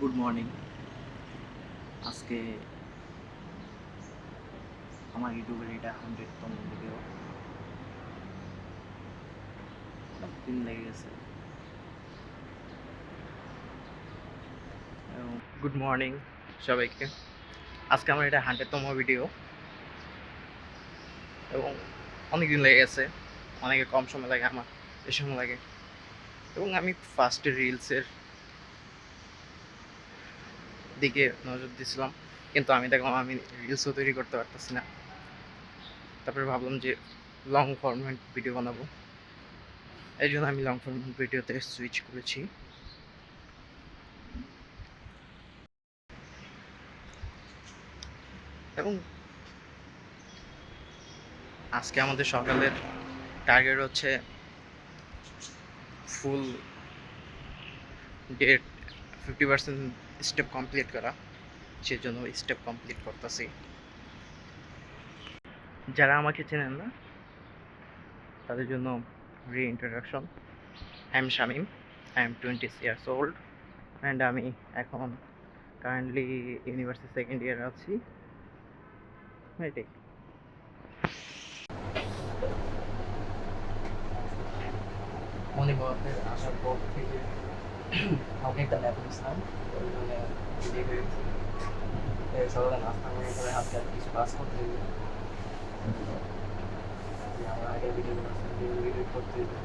Good morning. আজকে আমার ইউটিউবের এটা 100তম ভিডিও। অনেক দিন লেগে গেছে। গুড মর্নিং সবাইকে। আজকে আমার এটা 100তম ভিডিও এবং অনেক দিন লেগে গেছে। অনেকে কম সময় লাগে, আমার বেশি সময় লাগে। এবং আমি ফার্স্টে রিলসের দিকে নজর দিয়েছিলাম, কিন্তু আমি দেখলাম আমি রিলসও তৈরি করতে পারতেছি না। তারপরে ভাবলাম যে লং ফরম্যাট ভিডিও বানাবো, এই জন্য আমি লং ফরম্যাট ভিডিওতে সুইচ করেছি। এবং আজকে আমাদের সকালের টার্গেট হচ্ছে ফুল ডেট 50% স্টেপ কমপ্লিট করা। সেজন্য স্টেপ কমপ্লিট করতেছি। যারা আমাকে চেনেন না তাদের জন্য reintroduction. I am Shamim, I am 20 years old and আমি এখন কারেন্টলি ইউনিভার্সিটি সেকেন্ড ইয়ারে আছি। এটাই। মর্নিং ওয়াকে আসার পর থেকে আমাকে একটা ল্যাব নিয়েছিলাম, ওই জন্য রেডি হয়েছি। সকালে নাস্তা করে করে হাতে আর কিছু কাজ করতে হবে, যে আমার আগের ভিডিওগুলো আছে ভিডিও এডিট করতে হবে।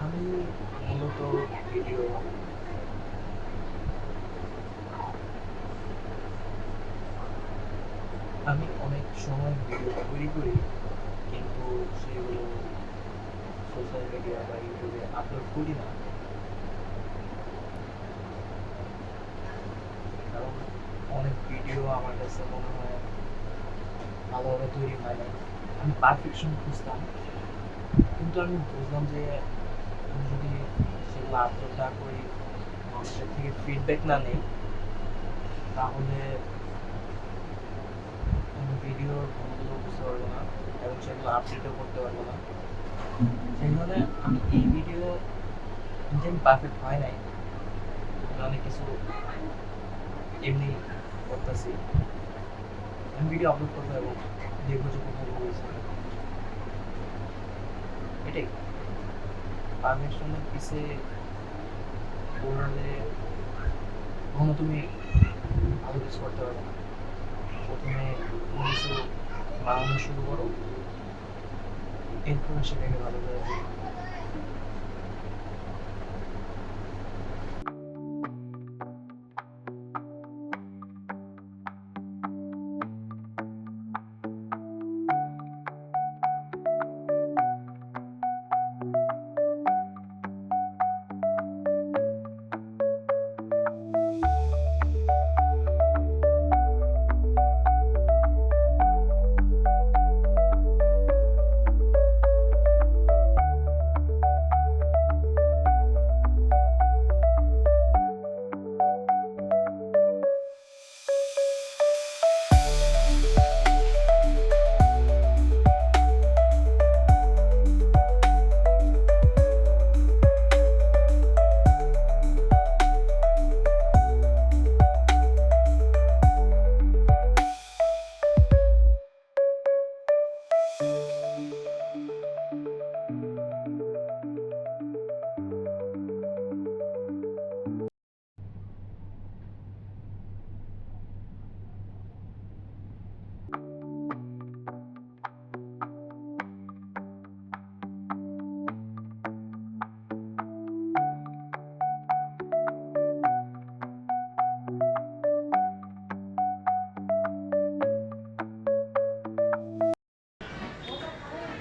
আমি মূলত ভিডিও আমি অনেক সময় ভিডিও তৈরি করি, কিন্তু সেগুলো সোশ্যাল মিডিয়া বা ইউটিউবে আপলোড করি না, কারণ অনেক ভিডিও আমার কাছে মনে হয় ভালোভাবে তৈরি হয় না। আমি পারফেকশন খুঁজতাম, কিন্তু আমি বুঝলাম যে আমি যদি সেগুলো আপলোড না করি, মানুষের থেকে ফিডব্যাক না নেই, তাহলে আমি ভিডিওর ভুলগুলো বুঝতে পারবো না এবং সেগুলো আপডেটও করতে পারবো না। সেই জন্য আমি এই ভিডিও যে আমি পারফেক্ট হয় নাই, আমি অনেক কিছু এমনি করতেছি। আমি ভিডিও আপলোড করবো এবং দেখবো যে কোথাও হয়েছে। এটাই পারফেকশনের পিছে দৌড়ালে কখনো তুমি ভালো কিছু করতে পারবে না। প্রথমে কোনো কিছু বানানো শুরু করো, এরপরে সেটাকে ভালো করে দিই।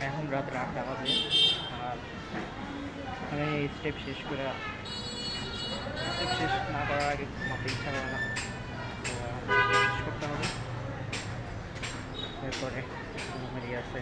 এখন রাত 8টা বাজে। আর আমি স্টেপ শেষ করে স্টেপ শেষ না করার আগে ঘুমাতে ইচ্ছা করে না, তো এখন শেষ করতে হবে। এরপরে ঘুমিয়ে আছে।